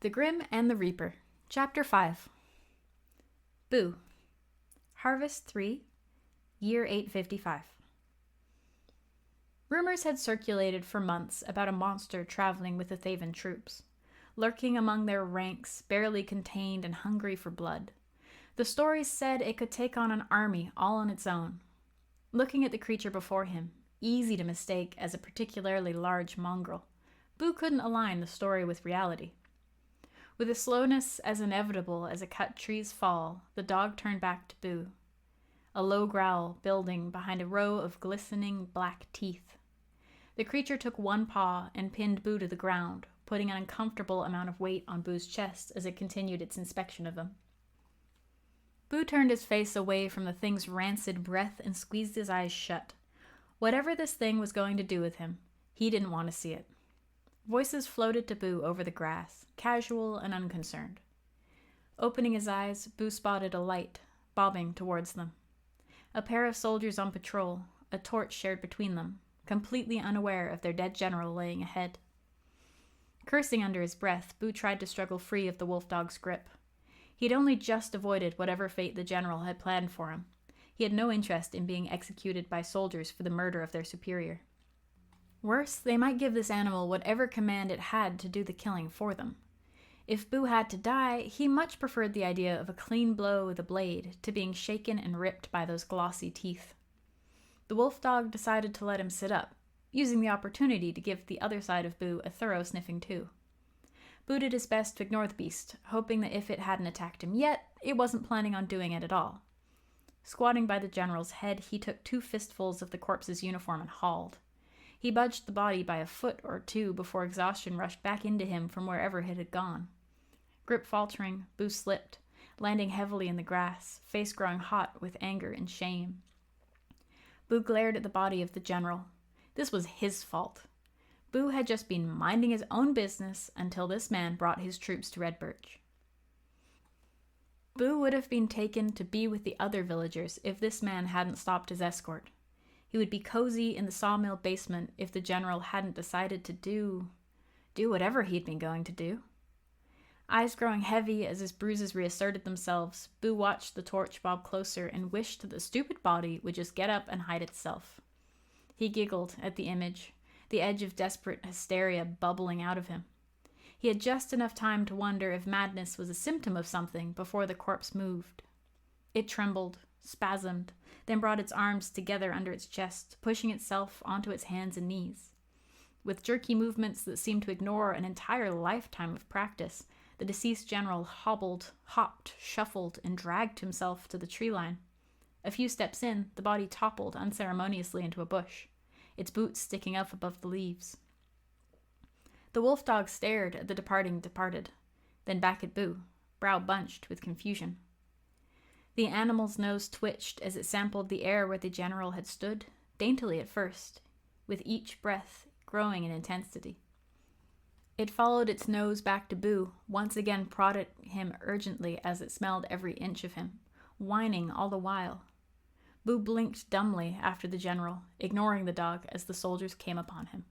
The Grimm and the Reaper. Chapter 5. Boo. Harvest 3, Year 855. Rumors had circulated for months about a monster traveling with the Thaven troops, lurking among their ranks, barely contained and hungry for blood. The stories said it could take on an army all on its own. Looking at the creature before him, easy to mistake as a particularly large mongrel, Boo couldn't align the story with reality. With a slowness as inevitable as a cut tree's fall, the dog turned back to Boo, a low growl building behind a row of glistening black teeth. The creature took one paw and pinned Boo to the ground, putting an uncomfortable amount of weight on Boo's chest as it continued its inspection of him. Boo turned his face away from the thing's rancid breath and squeezed his eyes shut. Whatever this thing was going to do with him, he didn't want to see it. Voices floated to Boo over the grass, casual and unconcerned. Opening his eyes, Boo spotted a light, bobbing towards them. A pair of soldiers on patrol, a torch shared between them, completely unaware of their dead general laying ahead. Cursing under his breath, Boo tried to struggle free of the wolf dog's grip. He'd only just avoided whatever fate the general had planned for him. He had no interest in being executed by soldiers for the murder of their superior. Worse, they might give this animal whatever command it had to do the killing for them. If Boo had to die, he much preferred the idea of a clean blow with a blade to being shaken and ripped by those glossy teeth. The wolf dog decided to let him sit up, using the opportunity to give the other side of Boo a thorough sniffing too. Boo did his best to ignore the beast, hoping that if it hadn't attacked him yet, it wasn't planning on doing it at all. Squatting by the general's head, he took 2 fistfuls of the corpse's uniform and hauled. He budged the body by a foot or 2 before exhaustion rushed back into him from wherever it had gone. Grip faltering, Boo slipped, landing heavily in the grass, face growing hot with anger and shame. Boo glared at the body of the general. This was his fault. Boo had just been minding his own business until this man brought his troops to Red Birch. Boo would have been taken to be with the other villagers if this man hadn't stopped his escort. He would be cozy in the sawmill basement if the general hadn't decided to do whatever he'd been going to do. Eyes growing heavy as his bruises reasserted themselves, Boo watched the torch bob closer and wished the stupid body would just get up and hide itself. He giggled at the image, the edge of desperate hysteria bubbling out of him. He had just enough time to wonder if madness was a symptom of something before the corpse moved. It trembled, spasmed, then brought its arms together under its chest, pushing itself onto its hands and knees. With jerky movements that seemed to ignore an entire lifetime of practice, the deceased general hobbled, hopped, shuffled, and dragged himself to the tree line. A few steps in, the body toppled unceremoniously into a bush, its boots sticking up above the leaves. The wolf dog stared at the departed, then back at Boo, brow bunched with confusion. The animal's nose twitched as it sampled the air where the general had stood, daintily at first, with each breath growing in intensity. It followed its nose back to Boo, once again prodded him urgently as it smelled every inch of him, whining all the while. Boo blinked dumbly after the general, ignoring the dog as the soldiers came upon him.